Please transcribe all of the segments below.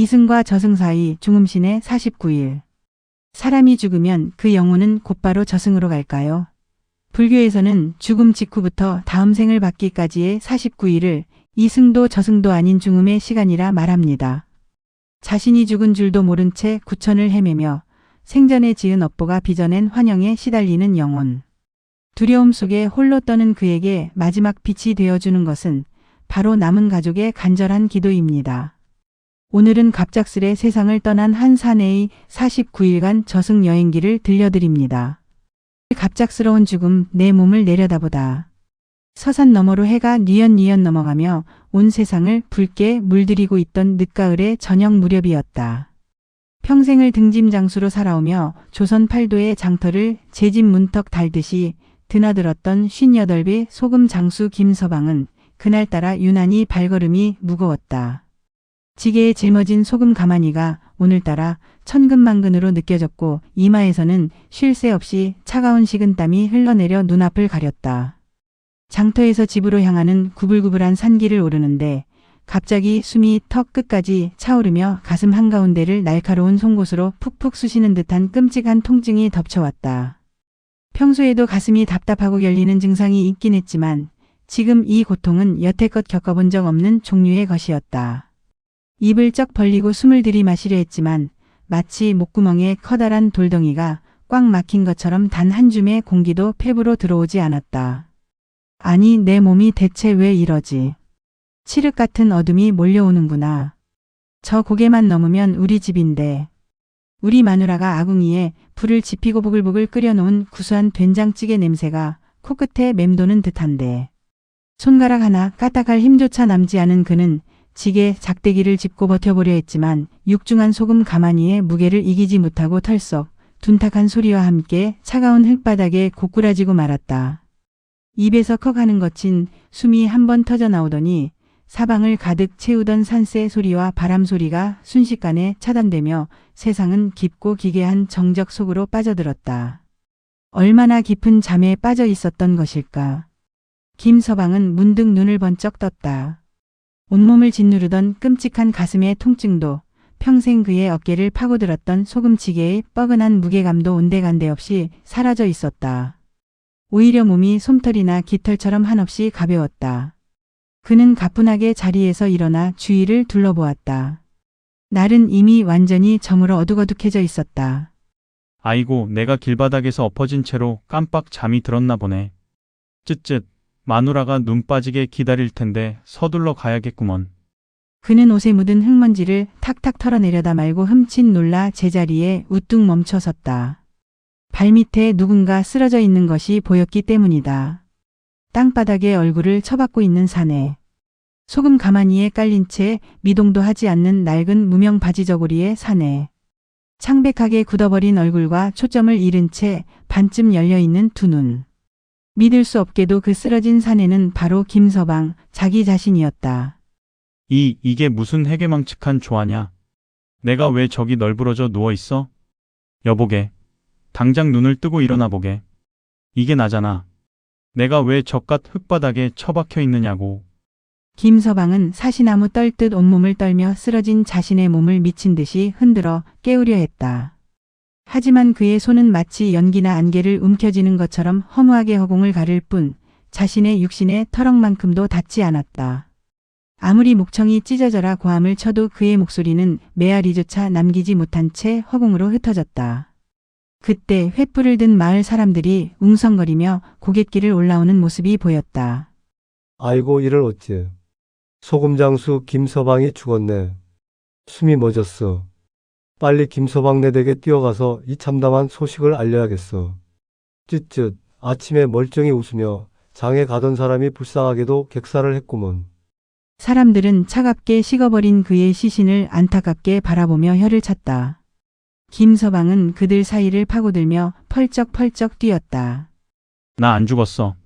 이승과 저승 사이 중음신의 49일. 사람이 죽으면 그 영혼은 곧바로 저승으로 갈까요? 불교에서는 죽음 직후부터 다음 생을 받기까지의 49일을 이승도 저승도 아닌 중음의 시간이라 말합니다. 자신이 죽은 줄도 모른 채 구천을 헤매며 생전에 지은 업보가 빚어낸 환영에 시달리는 영혼. 두려움 속에 홀로 떠는 그에게 마지막 빛이 되어주는 것은 바로 남은 가족의 간절한 기도입니다. 오늘은 갑작스레 세상을 떠난 한 사내의 49일간 저승 여행기를 들려드립니다. 갑작스러운 죽음, 내 몸을 내려다보다. 서산 너머로 해가 뉘엿뉘엿 넘어가며 온 세상을 붉게 물들이고 있던 늦가을의 저녁 무렵이었다. 평생을 등짐장수로 살아오며 조선 팔도의 장터를 제집 문턱 달듯이 드나들었던 58배 소금 장수 김서방은 그날따라 유난히 발걸음이 무거웠다. 지게에 짊어진 소금 가마니가 오늘따라 천근만근으로 느껴졌고 이마에서는 쉴 새 없이 차가운 식은땀이 흘러내려 눈앞을 가렸다. 장터에서 집으로 향하는 구불구불한 산길을 오르는데 갑자기 숨이 턱 끝까지 차오르며 가슴 한가운데를 날카로운 송곳으로 푹푹 쑤시는 듯한 끔찍한 통증이 덮쳐왔다. 평소에도 가슴이 답답하고 결리는 증상이 있긴 했지만 지금 이 고통은 여태껏 겪어본 적 없는 종류의 것이었다. 입을 쩍 벌리고 숨을 들이마시려 했지만 마치 목구멍에 커다란 돌덩이가 꽉 막힌 것처럼 단 한 줌의 공기도 폐부로 들어오지 않았다. 아니, 내 몸이 대체 왜 이러지? 칠흑 같은 어둠이 몰려오는구나. 저 고개만 넘으면 우리 집인데. 우리 마누라가 아궁이에 불을 지피고 보글보글 끓여놓은 구수한 된장찌개 냄새가 코끝에 맴도는 듯한데. 손가락 하나 까딱할 힘조차 남지 않은 그는 지게 작대기를 짚고 버텨보려 했지만 육중한 소금 가마니의 무게를 이기지 못하고 털썩 둔탁한 소리와 함께 차가운 흙바닥에 고꾸라지고 말았다. 입에서 컥 하는 거친 숨이 한번 터져 나오더니 사방을 가득 채우던 산새 소리와 바람 소리가 순식간에 차단되며 세상은 깊고 기괴한 정적 속으로 빠져들었다. 얼마나 깊은 잠에 빠져 있었던 것일까. 김서방은 문득 눈을 번쩍 떴다. 온몸을 짓누르던 끔찍한 가슴의 통증도 평생 그의 어깨를 파고들었던 소금치개의 뻐근한 무게감도 온데간데 없이 사라져 있었다. 오히려 몸이 솜털이나 깃털처럼 한없이 가벼웠다. 그는 가뿐하게 자리에서 일어나 주위를 둘러보았다. 날은 이미 완전히 저물어 어둑어둑해져 있었다. 아이고, 내가 길바닥에서 엎어진 채로 깜빡 잠이 들었나 보네. 쯧쯧, 마누라가 눈 빠지게 기다릴 텐데 서둘러 가야겠구먼. 그는 옷에 묻은 흙먼지를 탁탁 털어내려다 말고 흠칫 놀라 제자리에 우뚝 멈춰 섰다. 발밑에 누군가 쓰러져 있는 것이 보였기 때문이다. 땅바닥에 얼굴을 처박고 있는 사내. 소금 가마니에 깔린 채 미동도 하지 않는 낡은 무명 바지 저고리의 사내. 창백하게 굳어버린 얼굴과 초점을 잃은 채 반쯤 열려있는 두 눈. 믿을 수 없게도 그 쓰러진 사내는 바로 김서방 자기 자신이었다. 이게 무슨 해괴망측한 조화냐? 내가 왜 저기 널브러져 누워있어? 여보게, 당장 눈을 뜨고 일어나 보게. 이게 나잖아. 내가 왜 저깟 흙바닥에 처박혀 있느냐고. 김서방은 사시나무 떨듯 온몸을 떨며 쓰러진 자신의 몸을 미친 듯이 흔들어 깨우려 했다. 하지만 그의 손은 마치 연기나 안개를 움켜쥐는 것처럼 허무하게 허공을 가를 뿐 자신의 육신의 터럭만큼도 닿지 않았다. 아무리 목청이 찢어져라 고함을 쳐도 그의 목소리는 메아리조차 남기지 못한 채 허공으로 흩어졌다. 그때 횃불을 든 마을 사람들이 웅성거리며 고갯길을 올라오는 모습이 보였다. 아이고, 이를 어찌. 소금장수 김서방이 죽었네. 숨이 멎었어. 빨리 김서방네 댁에 뛰어가서 이 참담한 소식을 알려야겠어. 쯧쯧, 아침에 멀쩡히 웃으며 장에 가던 사람이 불쌍하게도 객사를 했구먼. 사람들은 차갑게 식어버린 그의 시신을 안타깝게 바라보며 혀를 찼다. 김서방은 그들 사이를 파고들며 펄쩍펄쩍 뛰었다. 나 안 죽었어.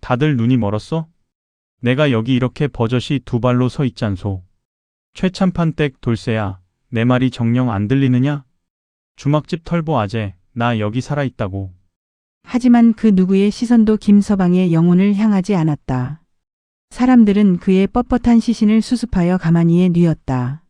다들 눈이 멀었어? 내가 여기 이렇게 버젓이 두 발로 서 있잖소. 최참판댁 돌쇠야, 내 말이 정녕 안 들리느냐? 주막집 털보 아재, 나 여기 살아있다고. 하지만 그 누구의 시선도 김서방의 영혼을 향하지 않았다. 사람들은 그의 뻣뻣한 시신을 수습하여 가만히에 뉘었다.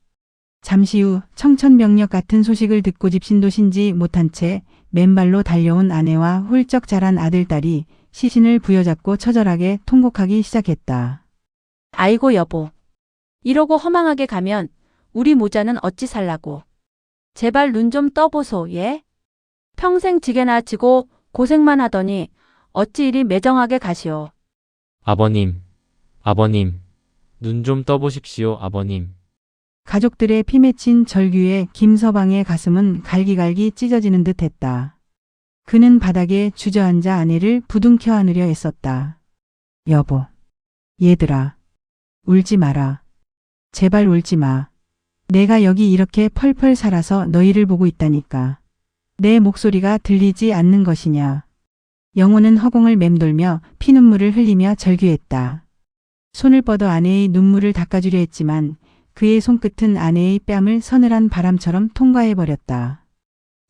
잠시 후 청천벽력 같은 소식을 듣고 집신도신지 못한 채 맨발로 달려온 아내와 훌쩍 자란 아들딸이 시신을 부여잡고 처절하게 통곡하기 시작했다. 아이고 여보. 이러고 허망하게 가면 우리 모자는 어찌 살라고. 제발 눈 좀 떠보소, 예? 평생 지게나 지고 고생만 하더니 어찌 이리 매정하게 가시오. 아버님, 아버님, 눈 좀 떠보십시오, 아버님. 가족들의 피 맺힌 절규에 김서방의 가슴은 갈기갈기 찢어지는 듯 했다. 그는 바닥에 주저앉아 아내를 부둥켜 안으려 애썼다. 여보, 얘들아, 울지 마라. 제발 울지 마. 내가 여기 이렇게 펄펄 살아서 너희를 보고 있다니까. 내 목소리가 들리지 않는 것이냐. 영호는 허공을 맴돌며 피눈물을 흘리며 절규했다. 손을 뻗어 아내의 눈물을 닦아주려 했지만 그의 손끝은 아내의 뺨을 서늘한 바람처럼 통과해버렸다.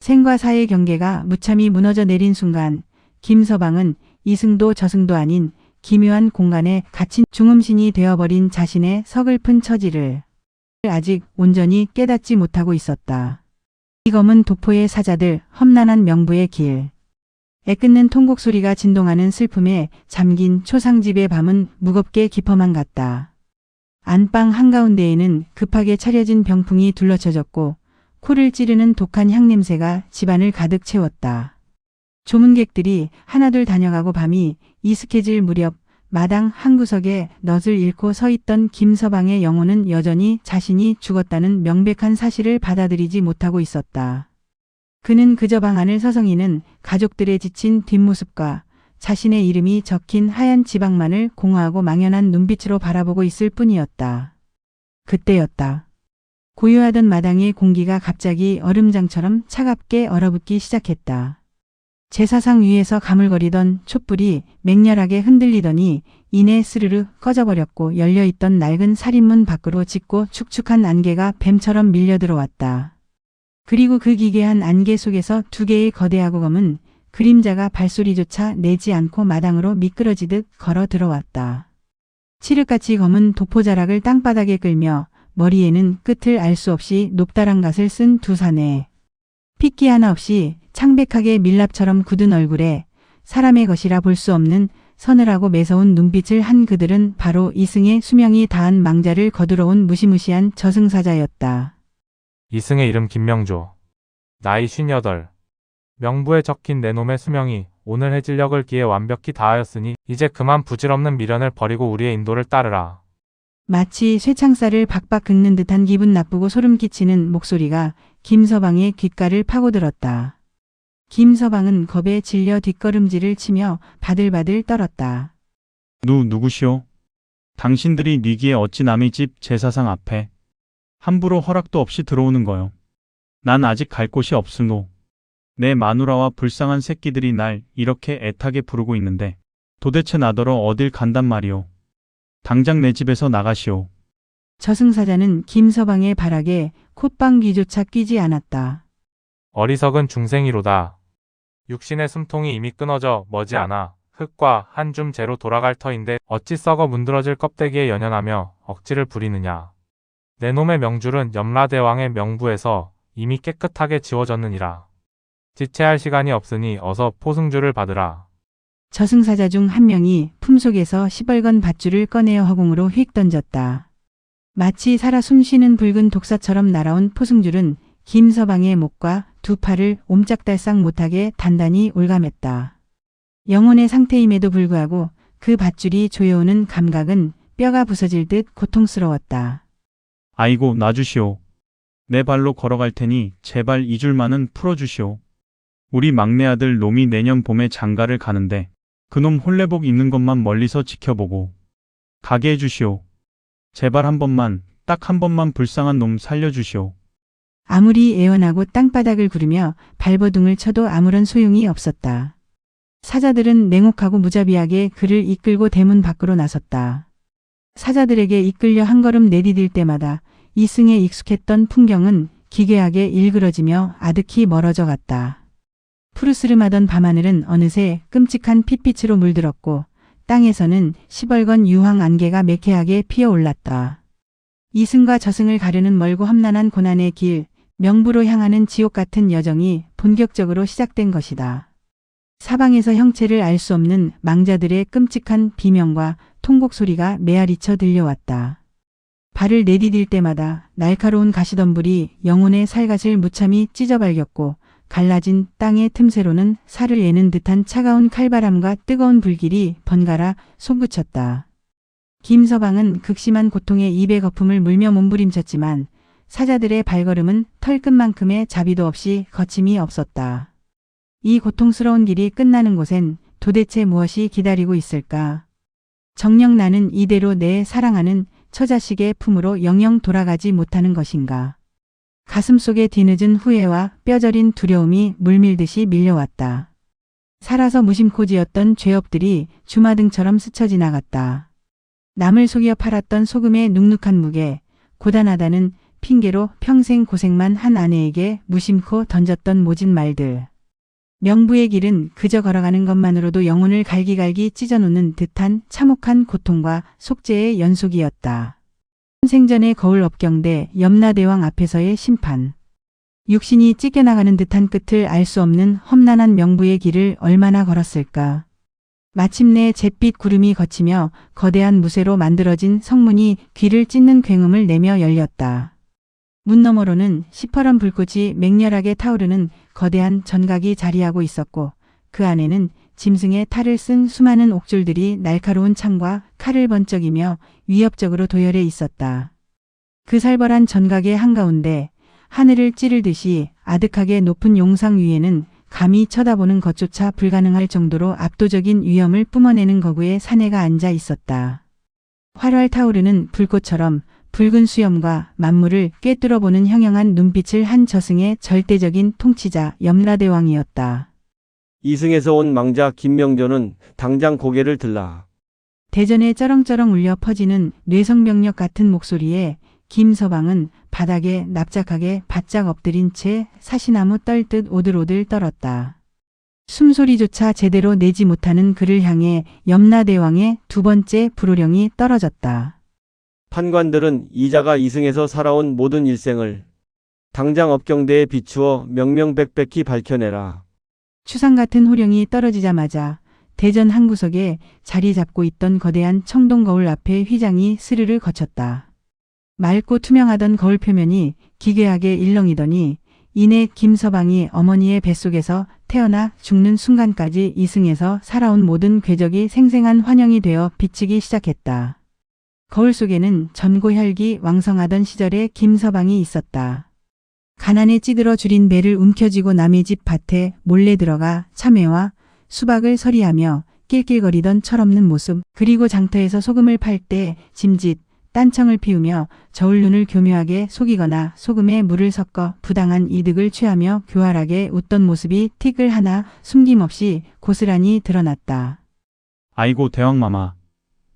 생과 사의 경계가 무참히 무너져 내린 순간 김서방은 이승도 저승도 아닌 기묘한 공간에 갇힌 중음신이 되어버린 자신의 서글픈 처지를 아직 온전히 깨닫지 못하고 있었다. 이 검은 도포의 사자들, 험난한 명부의 길. 애끓는 통곡 소리가 진동하는 슬픔에 잠긴 초상집의 밤은 무겁게 깊어만 갔다. 안방 한가운데에는 급하게 차려진 병풍이 둘러쳐졌고 코를 찌르는 독한 향냄새가 집안을 가득 채웠다. 조문객들이 하나둘 다녀가고 밤이 이슥해질 무렵 마당 한구석에 넛을 잃고 서 있던 김서방의 영혼은 여전히 자신이 죽었다는 명백한 사실을 받아들이지 못하고 있었다. 그는 그저 방 안을 서성이는 가족들의 지친 뒷모습과 자신의 이름이 적힌 하얀 지방만을 공허하고 망연한 눈빛으로 바라보고 있을 뿐이었다. 그때였다. 고요하던 마당의 공기가 갑자기 얼음장처럼 차갑게 얼어붙기 시작했다. 제사상 위에서 가물거리던 촛불이 맹렬하게 흔들리더니 이내 스르르 꺼져버렸고 열려있던 낡은 살인문 밖으로 짙고 축축한 안개가 뱀처럼 밀려들어왔다. 그리고 그 기괴한 안개 속에서 두 개의 거대하고 검은 그림자가 발소리조차 내지 않고 마당으로 미끄러지듯 걸어 들어왔다. 칠흑같이 검은 도포자락을 땅바닥에 끌며 머리에는 끝을 알 수 없이 높다란 갓을 쓴 두 사내. 핏기 하나 없이 창백하게 밀랍처럼 굳은 얼굴에 사람의 것이라 볼 수 없는 서늘하고 매서운 눈빛을 한 그들은 바로 이승의 수명이 다한 망자를 거두러온 무시무시한 저승사자였다. 이승의 이름 김명조. 나이 58. 명부에 적힌 내 놈의 수명이 오늘 해질녘을 기해 완벽히 다하였으니 이제 그만 부질없는 미련을 버리고 우리의 인도를 따르라. 마치 쇠창살을 박박 긁는 듯한 기분 나쁘고 소름 끼치는 목소리가 김서방의 귓가를 파고들었다. 김서방은 겁에 질려 뒷걸음질을 치며 바들바들 떨었다. 누구시오? 당신들이 니기에 어찌 남의 집 제사상 앞에 함부로 허락도 없이 들어오는 거요. 난 아직 갈 곳이 없으노. 내 마누라와 불쌍한 새끼들이 날 이렇게 애타게 부르고 있는데 도대체 나더러 어딜 간단 말이오. 당장 내 집에서 나가시오. 저승사자는 김서방의 발악에 콧방귀조차 끼지 않았다. 어리석은 중생이로다. 육신의 숨통이 이미 끊어져 머지않아 흙과 한 줌 재로 돌아갈 터인데 어찌 썩어 문드러질 껍데기에 연연하며 억지를 부리느냐. 내 놈의 명줄은 염라대왕의 명부에서 이미 깨끗하게 지워졌느니라. 지체할 시간이 없으니 어서 포승줄을 받으라. 저승사자 중 한 명이 품속에서 시벌건 밧줄을 꺼내어 허공으로 휙 던졌다. 마치 살아 숨쉬는 붉은 독사처럼 날아온 포승줄은 김서방의 목과 두 팔을 옴짝달싹 못하게 단단히 올감했다. 영혼의 상태임에도 불구하고 그 밧줄이 조여오는 감각은 뼈가 부서질 듯 고통스러웠다. 아이고 놔주시오. 내 발로 걸어갈 테니 제발 이 줄만은 풀어주시오. 우리 막내 아들 놈이 내년 봄에 장가를 가는데 그놈 홀레복 입는 것만 멀리서 지켜보고 가게 해주시오. 제발 한 번만, 딱 한 번만 불쌍한 놈 살려주시오. 아무리 애원하고 땅바닥을 구르며 발버둥을 쳐도 아무런 소용이 없었다. 사자들은 냉혹하고 무자비하게 그를 이끌고 대문 밖으로 나섰다. 사자들에게 이끌려 한 걸음 내디딜 때마다 이승에 익숙했던 풍경은 기괴하게 일그러지며 아득히 멀어져 갔다. 푸르스름하던 밤하늘은 어느새 끔찍한 핏빛으로 물들었고 땅에서는 시벌건 유황 안개가 매캐하게 피어올랐다. 이승과 저승을 가르는 멀고 험난한 고난의 길, 명부로 향하는 지옥 같은 여정이 본격적으로 시작된 것이다. 사방에서 형체를 알 수 없는 망자들의 끔찍한 비명과 통곡 소리가 메아리쳐 들려왔다. 발을 내디딜 때마다 날카로운 가시덤불이 영혼의 살갗을 무참히 찢어발겼고 갈라진 땅의 틈새로는 살을 예는 듯한 차가운 칼바람과 뜨거운 불길이 번갈아 솟구쳤다. 김서방은 극심한 고통에 입에 거품을 물며 몸부림쳤지만 사자들의 발걸음은 털끝만큼의 자비도 없이 거침이 없었다. 이 고통스러운 길이 끝나는 곳엔 도대체 무엇이 기다리고 있을까? 정녕 나는 이대로 내 사랑하는 처자식의 품으로 영영 돌아가지 못하는 것인가? 가슴속에 뒤늦은 후회와 뼈저린 두려움이 물밀듯이 밀려왔다. 살아서 무심코 지었던 죄업들이 주마등처럼 스쳐 지나갔다. 남을 속여 팔았던 소금의 눅눅한 무게, 고단하다는 핑계로 평생 고생만 한 아내에게 무심코 던졌던 모진 말들. 명부의 길은 그저 걸어가는 것만으로도 영혼을 갈기갈기 찢어놓는 듯한 참혹한 고통과 속죄의 연속이었다. 생전의 거울 업경대 염라대왕 앞에서의 심판. 육신이 찢겨나가는 듯한 끝을 알 수 없는 험난한 명부의 길을 얼마나 걸었을까. 마침내 잿빛 구름이 걷히며 거대한 무쇠로 만들어진 성문이 귀를 찢는 굉음을 내며 열렸다. 문 너머로는 시퍼런 불꽃이 맹렬하게 타오르는 거대한 전각이 자리하고 있었고 그 안에는 짐승의 탈을 쓴 수많은 옥졸들이 날카로운 창과 칼을 번쩍이며 위협적으로 도열해 있었다. 그 살벌한 전각의 한가운데 하늘을 찌르듯이 아득하게 높은 용상 위에는 감히 쳐다보는 것조차 불가능할 정도로 압도적인 위엄을 뿜어내는 거구의 사내가 앉아 있었다. 활활 타오르는 불꽃처럼 붉은 수염과 만물을 꿰뚫어보는 형형한 눈빛을 한 저승의 절대적인 통치자 염라대왕이었다. 이승에서 온 망자 김명조는 당장 고개를 들라. 대전에 쩌렁쩌렁 울려 퍼지는 뇌성병력 같은 목소리에 김서방은 바닥에 납작하게 바짝 엎드린 채 사시나무 떨듯 오들오들 떨었다. 숨소리조차 제대로 내지 못하는 그를 향해 염라대왕의 두 번째 불호령이 떨어졌다. 판관들은 이자가 이승에서 살아온 모든 일생을 당장 업경대에 비추어 명명백백히 밝혀내라. 추상 같은 호령이 떨어지자마자 대전 한 구석에 자리 잡고 있던 거대한 청동 거울 앞에 휘장이 스르르 거쳤다. 맑고 투명하던 거울 표면이 기괴하게 일렁이더니 이내 김서방이 어머니의 뱃속에서 태어나 죽는 순간까지 이승에서 살아온 모든 궤적이 생생한 환영이 되어 비치기 시작했다. 거울 속에는 전고혈기 왕성하던 시절의 김서방이 있었다. 가난에 찌들어 줄인 배를 움켜쥐고 남의 집 밭에 몰래 들어가 참외와 수박을 서리하며 낄낄거리던 철없는 모습, 그리고 장터에서 소금을 팔 때 짐짓, 딴청을 피우며 저울 눈을 교묘하게 속이거나 소금에 물을 섞어 부당한 이득을 취하며 교활하게 웃던 모습이 틱을 하나 숨김없이 고스란히 드러났다. 아이고 대왕마마,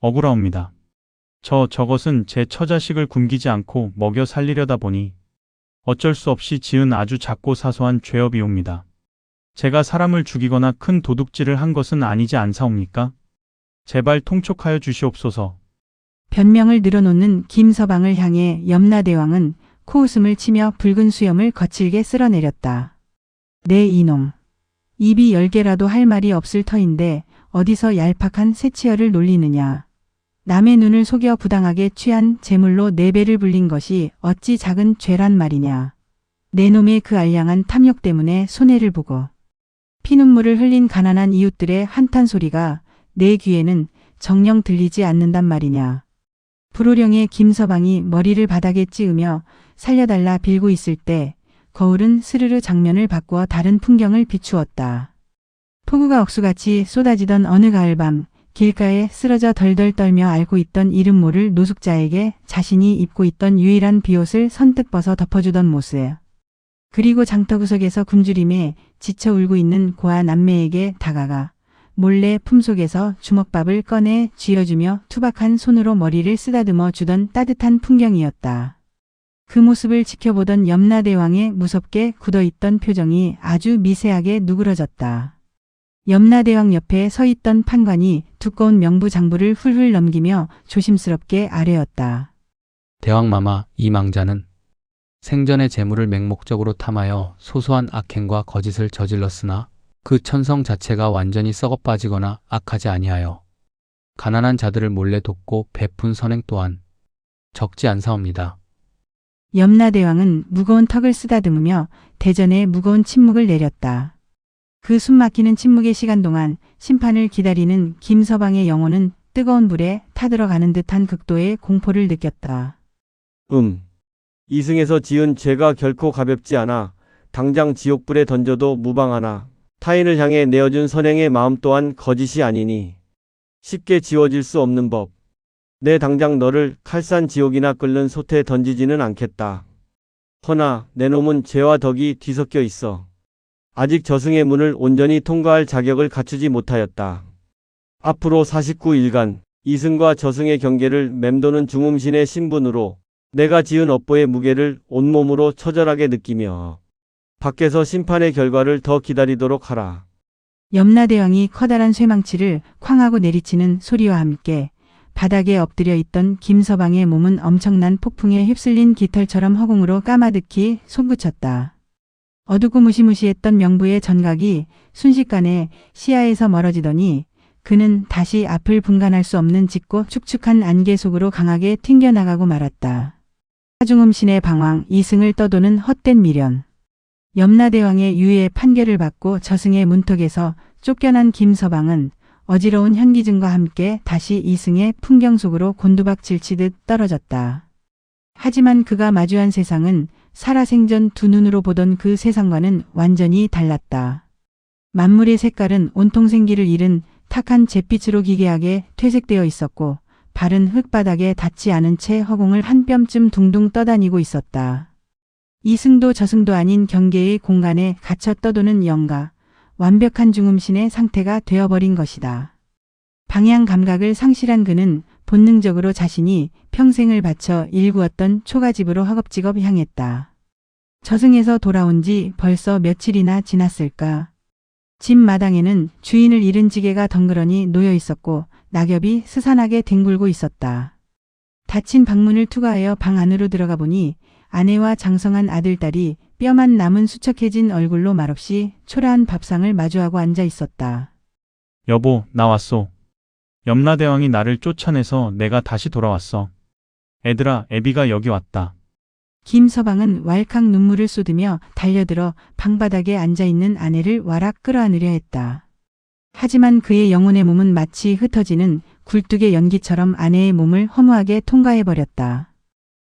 억울하옵니다. 저것은 제 처자식을 굶기지 않고 먹여 살리려다 보니 어쩔 수 없이 지은 아주 작고 사소한 죄업이옵니다. 제가 사람을 죽이거나 큰 도둑질을 한 것은 아니지 않사옵니까? 제발 통촉하여 주시옵소서. 변명을 늘어놓는 김서방을 향해 염라대왕은 코웃음을 치며 붉은 수염을 거칠게 쓸어내렸다. 내 이놈. 입이 10개라도 할 말이 없을 터인데 어디서 얄팍한 새치열을 놀리느냐. 남의 눈을 속여 부당하게 취한 재물로 내 배를 불린 것이 어찌 작은 죄란 말이냐. 내 놈의 그 알량한 탐욕 때문에 손해를 보고 피눈물을 흘린 가난한 이웃들의 한탄 소리가 내 귀에는 정녕 들리지 않는단 말이냐. 불호령의 김서방이 머리를 바닥에 찌으며 살려달라 빌고 있을 때 거울은 스르르 장면을 바꾸어 다른 풍경을 비추었다. 폭우가 억수같이 쏟아지던 어느 가을밤, 길가에 쓰러져 덜덜 떨며 앓고 있던 이름 모를 노숙자에게 자신이 입고 있던 유일한 비옷을 선뜻 벗어 덮어주던 모습. 그리고 장터 구석에서 굶주림에 지쳐 울고 있는 고아 남매에게 다가가 몰래 품속에서 주먹밥을 꺼내 쥐어주며 투박한 손으로 머리를 쓰다듬어 주던 따뜻한 풍경이었다. 그 모습을 지켜보던 염라대왕의 무섭게 굳어있던 표정이 아주 미세하게 누그러졌다. 염라대왕 옆에 서 있던 판관이 두꺼운 명부 장부를 훌훌 넘기며 조심스럽게 아뢰었다. 대왕마마, 이 망자는 생전의 재물을 맹목적으로 탐하여 소소한 악행과 거짓을 저질렀으나 그 천성 자체가 완전히 썩어 빠지거나 악하지 아니하여 가난한 자들을 몰래 돕고 베푼 선행 또한 적지 않사옵니다. 염라대왕은 무거운 턱을 쓰다듬으며 대전에 무거운 침묵을 내렸다. 그 숨막히는 침묵의 시간 동안 심판을 기다리는 김서방의 영혼은 뜨거운 불에 타들어가는 듯한 극도의 공포를 느꼈다. 이승에서 지은 죄가 결코 가볍지 않아 당장 지옥불에 던져도 무방하나 타인을 향해 내어준 선행의 마음 또한 거짓이 아니니 쉽게 지워질 수 없는 법. 내 당장 너를 칼산 지옥이나 끓는 솥에 던지지는 않겠다. 허나 내 놈은 죄와 덕이 뒤섞여 있어 아직 저승의 문을 온전히 통과할 자격을 갖추지 못하였다. 앞으로 49일간 이승과 저승의 경계를 맴도는 중음신의 신분으로 내가 지은 업보의 무게를 온몸으로 처절하게 느끼며 밖에서 심판의 결과를 더 기다리도록 하라. 염라대왕이 커다란 쇠망치를 쾅하고 내리치는 소리와 함께 바닥에 엎드려 있던 김서방의 몸은 엄청난 폭풍에 휩쓸린 깃털처럼 허공으로 까마득히 솟구쳤다. 어둡고 무시무시했던 명부의 전각이 순식간에 시야에서 멀어지더니 그는 다시 앞을 분간할 수 없는 짙고 축축한 안개 속으로 강하게 튕겨나가고 말았다. 하중음신의 방황, 이승을 떠도는 헛된 미련. 염라대왕의 유해 판결을 받고 저승의 문턱에서 쫓겨난 김서방은 어지러운 현기증과 함께 다시 이승의 풍경 속으로 곤두박질 치듯 떨어졌다. 하지만 그가 마주한 세상은 살아생전 두 눈으로 보던 그 세상과는 완전히 달랐다. 만물의 색깔은 온통 생기를 잃은 탁한 잿빛으로 기괴하게 퇴색되어 있었고 발은 흙바닥에 닿지 않은 채 허공을 한 뼘쯤 둥둥 떠다니고 있었다. 이승도 저승도 아닌 경계의 공간에 갇혀 떠도는 영가, 완벽한 중음신의 상태가 되어버린 것이다. 방향 감각을 상실한 그는 본능적으로 자신이 평생을 바쳐 일구었던 초가집으로 허겁지겁 향했다. 저승에서 돌아온 지 벌써 며칠이나 지났을까. 집 마당에는 주인을 잃은 지게가 덩그러니 놓여 있었고 낙엽이 스산하게 뒹굴고 있었다. 닫힌 방문을 투과하여 방 안으로 들어가 보니 아내와 장성한 아들딸이 뼈만 남은 수척해진 얼굴로 말없이 초라한 밥상을 마주하고 앉아 있었다. 여보, 나 왔소. 염라대왕이 나를 쫓아내서 내가 다시 돌아왔어. 애들아, 애비가 여기 왔다. 김서방은 왈칵 눈물을 쏟으며 달려들어 방바닥에 앉아있는 아내를 와락 끌어안으려 했다. 하지만 그의 영혼의 몸은 마치 흩어지는 굴뚝의 연기처럼 아내의 몸을 허무하게 통과해버렸다.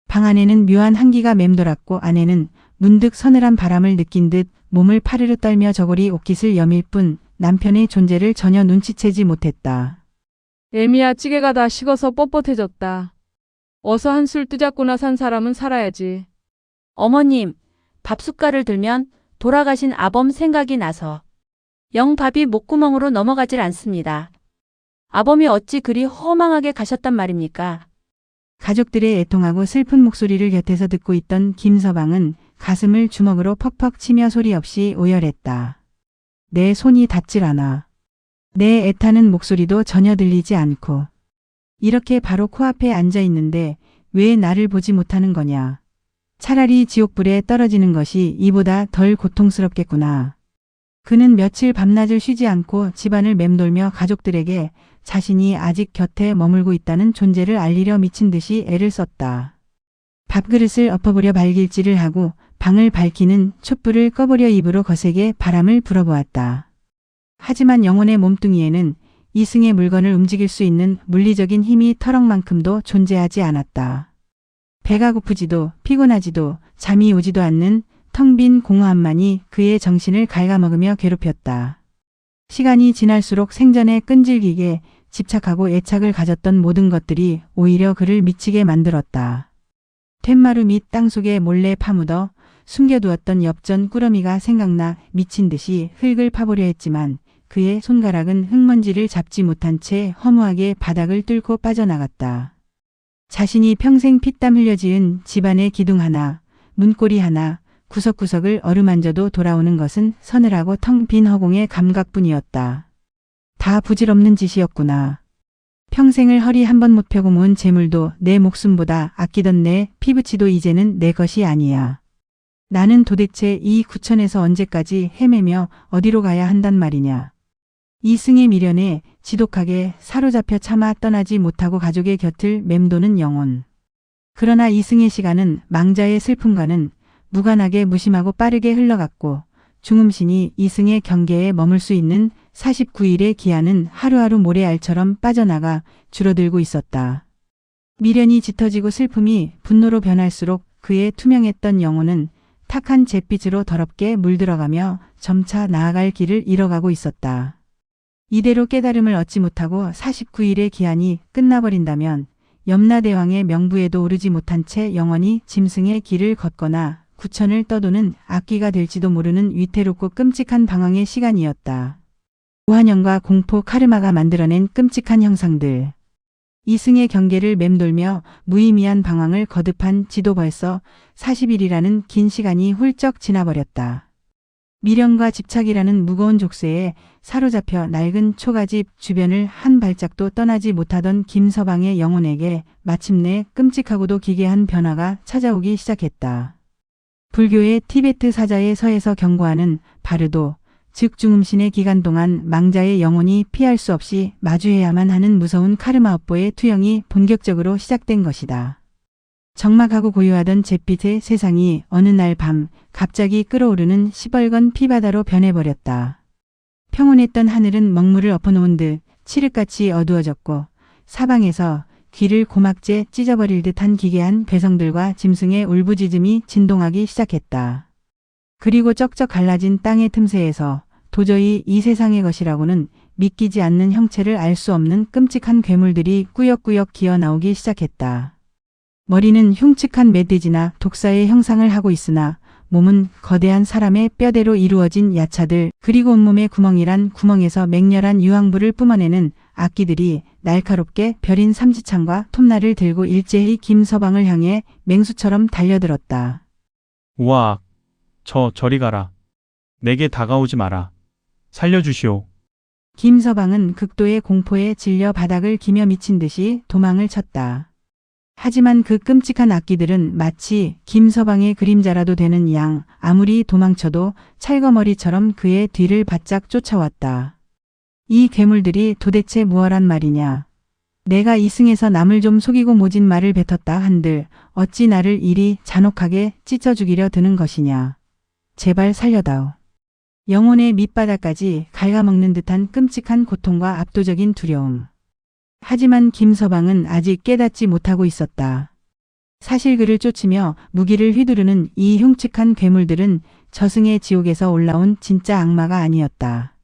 방 안에는 묘한 한기가 맴돌았고 아내는 문득 서늘한 바람을 느낀 듯 몸을 파르르 떨며 저고리 옷깃을 여밀 뿐 남편의 존재를 전혀 눈치채지 못했다. 애미야, 찌개가 다 식어서 뻣뻣해졌다. 어서 한술 뜨잡고나 산 사람은 살아야지. 어머님, 밥숟갈을 들면 돌아가신 아범 생각이 나서 영 밥이 목구멍으로 넘어가질 않습니다. 아범이 어찌 그리 허망하게 가셨단 말입니까? 가족들의 애통하고 슬픈 목소리를 곁에서 듣고 있던 김서방은 가슴을 주먹으로 퍽퍽 치며 소리 없이 오열했다. 내 손이 닿질 않아. 내 애타는 목소리도 전혀 들리지 않고. 이렇게 바로 코앞에 앉아 있는데 왜 나를 보지 못하는 거냐. 차라리 지옥불에 떨어지는 것이 이보다 덜 고통스럽겠구나. 그는 며칠 밤낮을 쉬지 않고 집안을 맴돌며 가족들에게 자신이 아직 곁에 머물고 있다는 존재를 알리려 미친 듯이 애를 썼다. 밥그릇을 엎어보려 발길질을 하고 방을 밝히는 촛불을 꺼보려 입으로 거세게 바람을 불어보았다. 하지만 영혼의 몸뚱이에는 이승의 물건을 움직일 수 있는 물리적인 힘이 터럭만큼도 존재하지 않았다. 배가 고프지도 피곤하지도 잠이 오지도 않는 텅 빈 공허함만이 그의 정신을 갉아먹으며 괴롭혔다. 시간이 지날수록 생전에 끈질기게 집착하고 애착을 가졌던 모든 것들이 오히려 그를 미치게 만들었다. 툇마루 및 땅속에 몰래 파묻어 숨겨두었던 엽전 꾸러미가 생각나 미친 듯이 흙을 파보려 했지만 그의 손가락은 흙먼지를 잡지 못한 채 허무하게 바닥을 뚫고 빠져나갔다. 자신이 평생 피땀 흘려 지은 집안의 기둥 하나, 문고리 하나, 구석구석을 어루만져도 돌아오는 것은 서늘하고 텅 빈 허공의 감각뿐이었다. 다 부질없는 짓이었구나. 평생을 허리 한 번 못 펴고 모은 재물도 내 목숨보다 아끼던 내 피부치도 이제는 내 것이 아니야. 나는 도대체 이 구천에서 언제까지 헤매며 어디로 가야 한단 말이냐. 이승의 미련에 지독하게 사로잡혀 차마 떠나지 못하고 가족의 곁을 맴도는 영혼. 그러나 이승의 시간은 망자의 슬픔과는 무관하게 무심하고 빠르게 흘러갔고 중음신이 이승의 경계에 머물 수 있는 49일의 기한은 하루하루 모래알처럼 빠져나가 줄어들고 있었다. 미련이 짙어지고 슬픔이 분노로 변할수록 그의 투명했던 영혼은 탁한 잿빛으로 더럽게 물들어가며 점차 나아갈 길을 잃어가고 있었다. 이대로 깨달음을 얻지 못하고 49일의 기한이 끝나버린다면 염라대왕의 명부에도 오르지 못한 채 영원히 짐승의 길을 걷거나 구천을 떠도는 악귀가 될지도 모르는 위태롭고 끔찍한 방황의 시간이었다. 오한영과 공포 카르마가 만들어낸 끔찍한 형상들. 이승의 경계를 맴돌며 무의미한 방황을 거듭한 지도 벌써 40일이라는 긴 시간이 훌쩍 지나버렸다. 미련과 집착이라는 무거운 족쇄에 사로잡혀 낡은 초가집 주변을 한 발짝도 떠나지 못하던 김서방의 영혼에게 마침내 끔찍하고도 기괴한 변화가 찾아오기 시작했다. 불교의 티베트 사자의 서에서 경고하는 바르도, 즉 중음신의 기간 동안 망자의 영혼이 피할 수 없이 마주해야만 하는 무서운 카르마 업보의 투영이 본격적으로 시작된 것이다. 적막하고 고요하던 잿빛의 세상이 어느 날 밤 갑자기 끓어오르는 시벌건 피바다로 변해버렸다. 평온했던 하늘은 먹물을 엎어놓은 듯 칠흑같이 어두워졌고 사방에서 귀를 고막재 찢어버릴 듯한 기괴한 괴성들과 짐승의 울부짖음이 진동하기 시작했다. 그리고 쩍쩍 갈라진 땅의 틈새에서 도저히 이 세상의 것이라고는 믿기지 않는 형체를 알 수 없는 끔찍한 괴물들이 꾸역꾸역 기어나오기 시작했다. 머리는 흉측한 멧돼지나 독사의 형상을 하고 있으나 몸은 거대한 사람의 뼈대로 이루어진 야차들, 그리고 온몸에 구멍이란 구멍에서 맹렬한 유황불을 뿜어내는 악기들이 날카롭게 벼린 삼지창과 톱날을 들고 일제히 김서방을 향해 맹수처럼 달려들었다. 우악! 저리 가라. 내게 다가오지 마라. 살려주시오. 김서방은 극도의 공포에 질려 바닥을 기며 미친 듯이 도망을 쳤다. 하지만 그 끔찍한 악기들은 마치 김서방의 그림자라도 되는 양 아무리 도망쳐도 찰거머리처럼 그의 뒤를 바짝 쫓아왔다. 이 괴물들이 도대체 무엇란 말이냐. 내가 이승에서 남을 좀 속이고 모진 말을 뱉었다 한들 어찌 나를 이리 잔혹하게 찢어 죽이려 드는 것이냐. 제발 살려다오. 영혼의 밑바닥까지 갉아먹는 듯한 끔찍한 고통과 압도적인 두려움. 하지만 김서방은 아직 깨닫지 못하고 있었다. 사실 그를 쫓으며 무기를 휘두르는 이 흉측한 괴물들은 저승의 지옥에서 올라온 진짜 악마가 아니었다.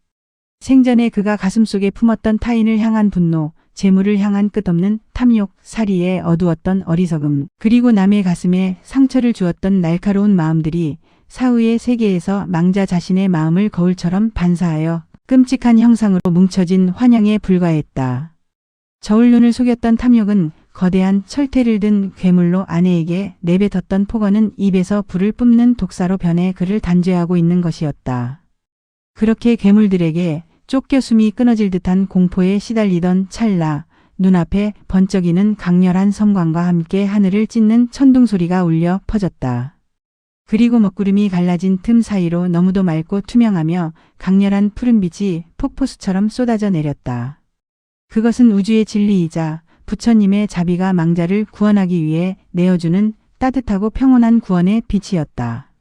생전에 그가 가슴속에 품었던 타인을 향한 분노, 재물을 향한 끝없는 탐욕, 사리의 어두웠던 어리석음, 그리고 남의 가슴에 상처를 주었던 날카로운 마음들이 사후의 세계에서 망자 자신의 마음을 거울처럼 반사하여 끔찍한 형상으로 뭉쳐진 환영에 불과했다. 저울눈을 속였던 탐욕은 거대한 철퇴를 든 괴물로 아내에게 내뱉었던 폭언은 입에서 불을 뿜는 독사로 변해 그를 단죄하고 있는 것이었다. 그렇게 괴물들에게 쫓겨 숨이 끊어질 듯한 공포에 시달리던 찰나 눈앞에 번쩍이는 강렬한 섬광과 함께 하늘을 찢는 천둥 소리가 울려 퍼졌다. 그리고 먹구름이 갈라진 틈 사이로 너무도 맑고 투명하며 강렬한 푸른빛이 폭포수처럼 쏟아져 내렸다. 그것은 우주의 진리이자 부처님의 자비가 망자를 구원하기 위해 내어주는 따뜻하고 평온한 구원의 빛이었다.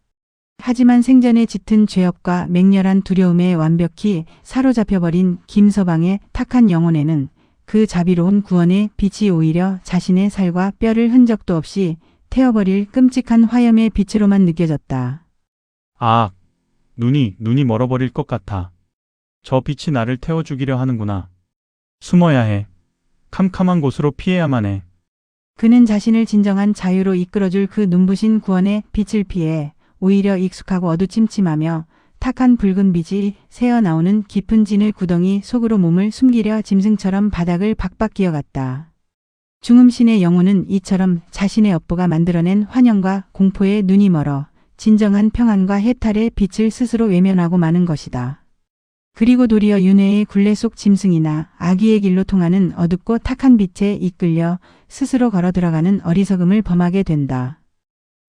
하지만 생전에 짙은 죄업과 맹렬한 두려움에 완벽히 사로잡혀버린 김서방의 탁한 영혼에는 그 자비로운 구원의 빛이 오히려 자신의 살과 뼈를 흔적도 없이 태워버릴 끔찍한 화염의 빛으로만 느껴졌다. 아, 눈이 멀어버릴 것 같아. 저 빛이 나를 태워 죽이려 하는구나. 숨어야 해. 캄캄한 곳으로 피해야만 해. 그는 자신을 진정한 자유로 이끌어줄 그 눈부신 구원의 빛을 피해 오히려 익숙하고 어두침침하며 탁한 붉은 빛이 새어나오는 깊은 진을 구덩이 속으로 몸을 숨기려 짐승처럼 바닥을 박박 기어갔다. 중음신의 영혼은 이처럼 자신의 업보가 만들어낸 환영과 공포에 눈이 멀어 진정한 평안과 해탈의 빛을 스스로 외면하고 마는 것이다. 그리고 도리어 윤회의 굴레 속 짐승이나 아귀의 길로 통하는 어둡고 탁한 빛에 이끌려 스스로 걸어 들어가는 어리석음을 범하게 된다.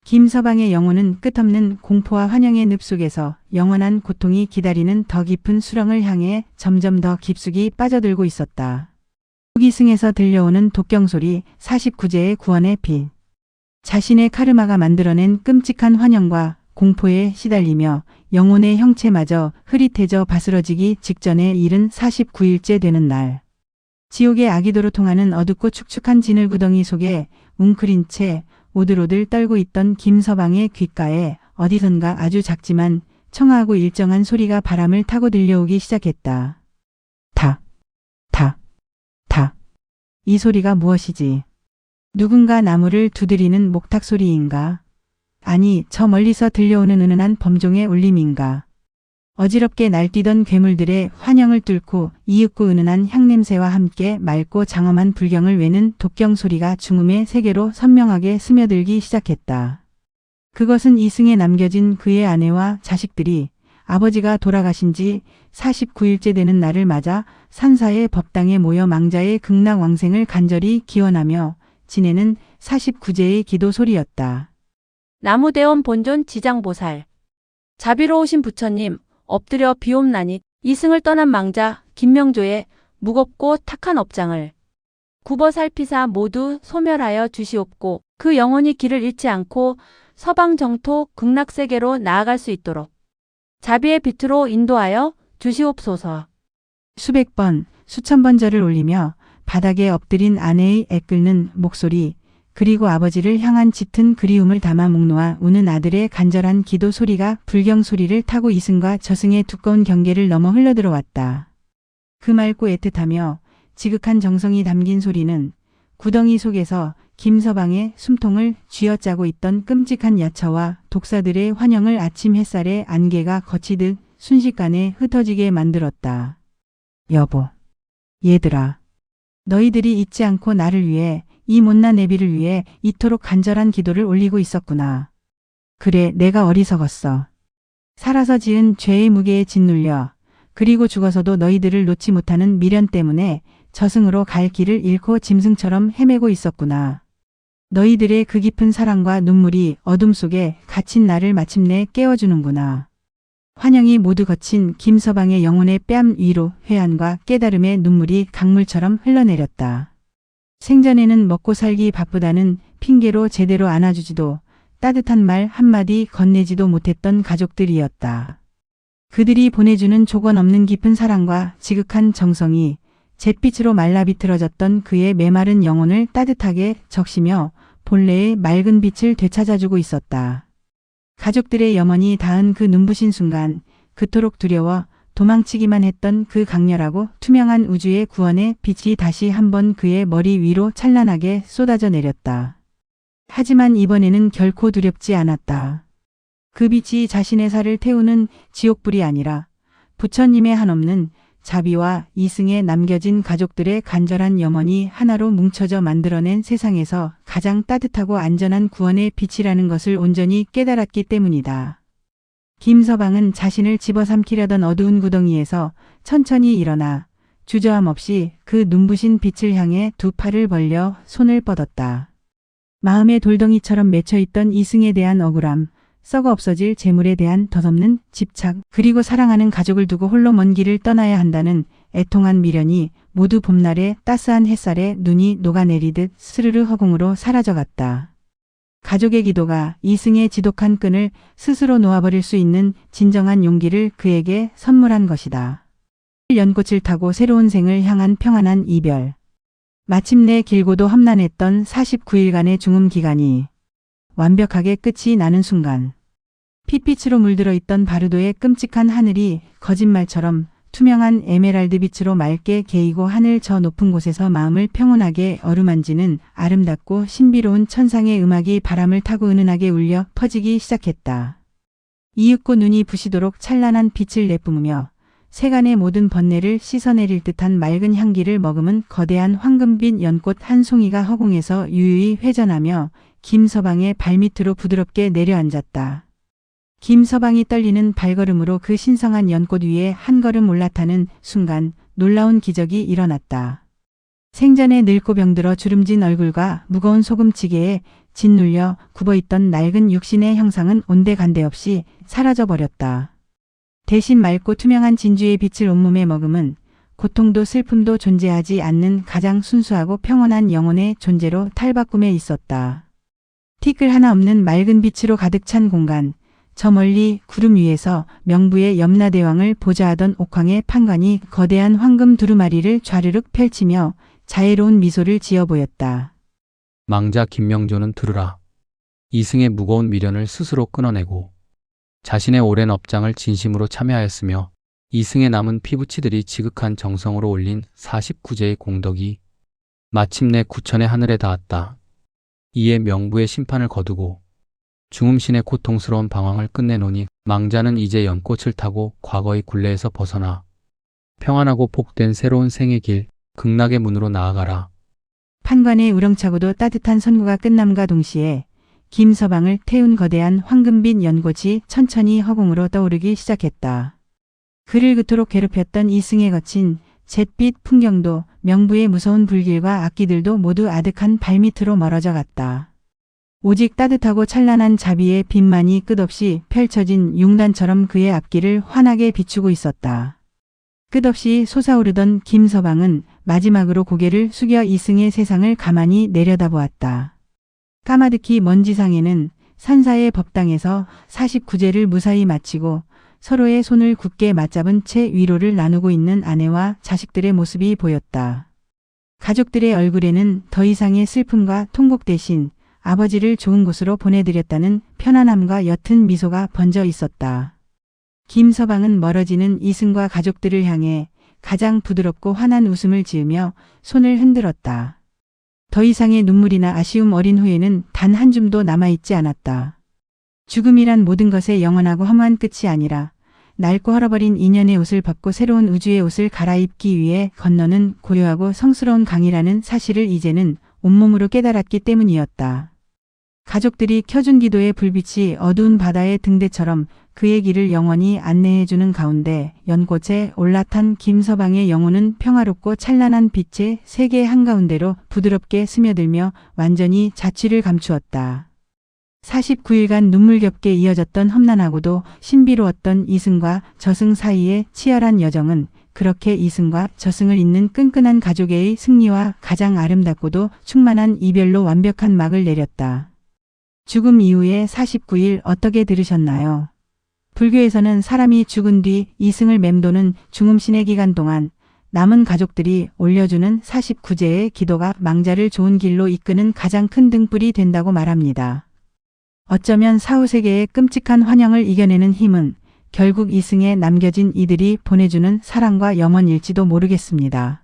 김서방의 영혼은 끝없는 공포와 환영의 늪 속에서 영원한 고통이 기다리는 더 깊은 수렁을 향해 점점 더 깊숙이 빠져들고 있었다. 호기승에서 들려오는 독경소리 49제의 구원의 빛. 자신의 카르마가 만들어낸 끔찍한 환영과 공포에 시달리며 영혼의 형체마저 흐릿해져 바스러지기 직전에 이른 49일째 되는 날. 지옥의 아기도로 통하는 어둡고 축축한 진을 구덩이 속에 웅크린 채 오들오들 떨고 있던 김서방의 귓가에 어디선가 아주 작지만 청아하고 일정한 소리가 바람을 타고 들려오기 시작했다. 탁, 탁, 탁. 이 소리가 무엇이지? 누군가 나무를 두드리는 목탁 소리인가? 아니, 저 멀리서 들려오는 은은한 범종의 울림인가? 어지럽게 날뛰던 괴물들의 환영을 뚫고 이윽고 은은한 향냄새와 함께 맑고 장엄한 불경을 외는 독경 소리가 중음의 세계로 선명하게 스며들기 시작했다. 그것은 이승에 남겨진 그의 아내와 자식들이 아버지가 돌아가신 지 49일째 되는 날을 맞아 산사의 법당에 모여 망자의 극락왕생을 간절히 기원하며 지내는 49제의 기도 소리였다. 나무대원 본존 지장보살. 자비로우신 부처님, 엎드려 비옵나니 이승을 떠난 망자 김명조의 무겁고 탁한 업장을 굽어 살피사 모두 소멸하여 주시옵고 그 영혼이 길을 잃지 않고 서방 정토 극락세계로 나아갈 수 있도록 자비의 빛으로 인도하여 주시옵소서. 수백 번, 수천 번 절을 올리며 바닥에 엎드린 아내의 애끓는 목소리, 그리고 아버지를 향한 짙은 그리움을 담아 목 놓아 우는 아들의 간절한 기도 소리가 불경 소리를 타고 이승과 저승의 두꺼운 경계를 넘어 흘러들어왔다. 그 맑고 애틋하며 지극한 정성이 담긴 소리는 구덩이 속에서 김서방의 숨통을 쥐어짜고 있던 끔찍한 야처와 독사들의 환영을 아침 햇살의 안개가 거치듯 순식간에 흩어지게 만들었다. 여보, 얘들아, 너희들이 잊지 않고 나를 위해 이 못난 애비를 위해 이토록 간절한 기도를 올리고 있었구나. 그래, 내가 어리석었어. 살아서 지은 죄의 무게에 짓눌려 그리고 죽어서도 너희들을 놓지 못하는 미련 때문에 저승으로 갈 길을 잃고 짐승처럼 헤매고 있었구나. 너희들의 그 깊은 사랑과 눈물이 어둠 속에 갇힌 나를 마침내 깨워주는구나. 환영이 모두 거친 김서방의 영혼의 뺨 위로 회한과 깨달음의 눈물이 강물처럼 흘러내렸다. 생전에는 먹고 살기 바쁘다는 핑계로 제대로 안아주지도 따뜻한 말 한마디 건네지도 못했던 가족들이었다. 그들이 보내주는 조건 없는 깊은 사랑과 지극한 정성이 잿빛으로 말라 비틀어졌던 그의 메마른 영혼을 따뜻하게 적시며 본래의 맑은 빛을 되찾아주고 있었다. 가족들의 염원이 닿은 그 눈부신 순간 그토록 두려워 도망치기만 했던 그 강렬하고 투명한 우주의 구원의 빛이 다시 한번 그의 머리 위로 찬란하게 쏟아져 내렸다. 하지만 이번에는 결코 두렵지 않았다. 그 빛이 자신의 살을 태우는 지옥불이 아니라 부처님의 한없는 자비와 이승에 남겨진 가족들의 간절한 염원이 하나로 뭉쳐져 만들어낸 세상에서 가장 따뜻하고 안전한 구원의 빛이라는 것을 온전히 깨달았기 때문이다. 김서방은 자신을 집어삼키려던 어두운 구덩이에서 천천히 일어나 주저함 없이 그 눈부신 빛을 향해 두 팔을 벌려 손을 뻗었다. 마음의 돌덩이처럼 맺혀있던 이승에 대한 억울함, 썩어 없어질 재물에 대한 덧없는 집착, 그리고 사랑하는 가족을 두고 홀로 먼 길을 떠나야 한다는 애통한 미련이 모두 봄날의 따스한 햇살에 눈이 녹아내리듯 스르르 허공으로 사라져갔다. 가족의 기도가 이승의 지독한 끈을 스스로 놓아버릴 수 있는 진정한 용기를 그에게 선물한 것이다. 연꽃을 타고 새로운 생을 향한 평안한 이별. 마침내 길고도 험난했던 49일간의 중음 기간이 완벽하게 끝이 나는 순간 핏빛으로 물들어 있던 바르도의 끔찍한 하늘이 거짓말처럼 투명한 에메랄드 빛으로 맑게 개이고 하늘 저 높은 곳에서 마음을 평온하게 어루만지는 아름답고 신비로운 천상의 음악이 바람을 타고 은은하게 울려 퍼지기 시작했다. 이윽고 눈이 부시도록 찬란한 빛을 내뿜으며 세간의 모든 번뇌를 씻어내릴 듯한 맑은 향기를 머금은 거대한 황금빛 연꽃 한 송이가 허공에서 유유히 회전하며 김서방의 발밑으로 부드럽게 내려앉았다. 김서방이 떨리는 발걸음으로 그 신성한 연꽃 위에 한 걸음 올라타는 순간 놀라운 기적이 일어났다. 생전에 늙고 병들어 주름진 얼굴과 무거운 소금치개에 짓눌려 굽어있던 낡은 육신의 형상은 온데간데 없이 사라져버렸다. 대신 맑고 투명한 진주의 빛을 온몸에 머금은 고통도 슬픔도 존재하지 않는 가장 순수하고 평온한 영혼의 존재로 탈바꿈해 있었다. 티끌 하나 없는 맑은 빛으로 가득 찬 공간, 저 멀리 구름 위에서 명부의 염라대왕을 보좌하던 옥황의 판관이 거대한 황금 두루마리를 좌르륵 펼치며 자애로운 미소를 지어 보였다. 망자 김명조는 들으라. 이승의 무거운 미련을 스스로 끊어내고 자신의 오랜 업장을 진심으로 참여하였으며 이승의 남은 피부치들이 지극한 정성으로 올린 49제의 공덕이 마침내 구천의 하늘에 닿았다. 이에 명부의 심판을 거두고 중음신의 고통스러운 방황을 끝내노니 망자는 이제 연꽃을 타고 과거의 굴레에서 벗어나 평안하고 복된 새로운 생의 길, 극락의 문으로 나아가라. 판관의 우렁차고도 따뜻한 선고가 끝남과 동시에 김서방을 태운 거대한 황금빛 연꽃이 천천히 허공으로 떠오르기 시작했다. 그를 그토록 괴롭혔던 이승의 거친 잿빛 풍경도 명부의 무서운 불길과 악기들도 모두 아득한 발밑으로 멀어져 갔다. 오직 따뜻하고 찬란한 자비의 빛만이 끝없이 펼쳐진 융단처럼 그의 앞길을 환하게 비추고 있었다. 끝없이 솟아오르던 김서방은 마지막으로 고개를 숙여 이승의 세상을 가만히 내려다보았다. 까마득히 먼 지상에는 산사의 법당에서 49제를 무사히 마치고 서로의 손을 굳게 맞잡은 채 위로를 나누고 있는 아내와 자식들의 모습이 보였다. 가족들의 얼굴에는 더 이상의 슬픔과 통곡 대신 아버지를 좋은 곳으로 보내드렸다는 편안함과 옅은 미소가 번져 있었다. 김서방은 멀어지는 이승과 가족들을 향해 가장 부드럽고 환한 웃음을 지으며 손을 흔들었다. 더 이상의 눈물이나 아쉬움 어린 후에는 단 한 줌도 남아있지 않았다. 죽음이란 모든 것의 영원하고 허무한 끝이 아니라 낡고 헐어버린 인연의 옷을 벗고 새로운 우주의 옷을 갈아입기 위해 건너는 고요하고 성스러운 강이라는 사실을 이제는 온몸으로 깨달았기 때문이었다. 가족들이 켜준 기도의 불빛이 어두운 바다의 등대처럼 그의 길을 영원히 안내해주는 가운데 연꽃에 올라탄 김서방의 영혼은 평화롭고 찬란한 빛의 세계 한가운데로 부드럽게 스며들며 완전히 자취를 감추었다. 49일간 눈물겹게 이어졌던 험난하고도 신비로웠던 이승과 저승 사이의 치열한 여정은 그렇게 이승과 저승을 잇는 끈끈한 가족의 승리와 가장 아름답고도 충만한 이별로 완벽한 막을 내렸다. 죽음 이후의 49일 어떻게 들으셨나요? 불교에서는 사람이 죽은 뒤 이승을 맴도는 중음신의 기간 동안 남은 가족들이 올려주는 49제의 기도가 망자를 좋은 길로 이끄는 가장 큰 등불이 된다고 말합니다. 어쩌면 사후세계의 끔찍한 환영을 이겨내는 힘은 결국 이승에 남겨진 이들이 보내주는 사랑과 염원일지도 모르겠습니다.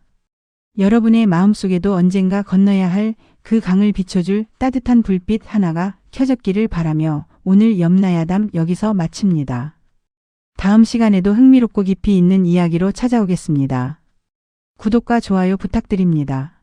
여러분의 마음속에도 언젠가 건너야 할 그 강을 비춰줄 따뜻한 불빛 하나가 켜졌기를 바라며 오늘 염라야담 여기서 마칩니다. 다음 시간에도 흥미롭고 깊이 있는 이야기로 찾아오겠습니다. 구독과 좋아요 부탁드립니다.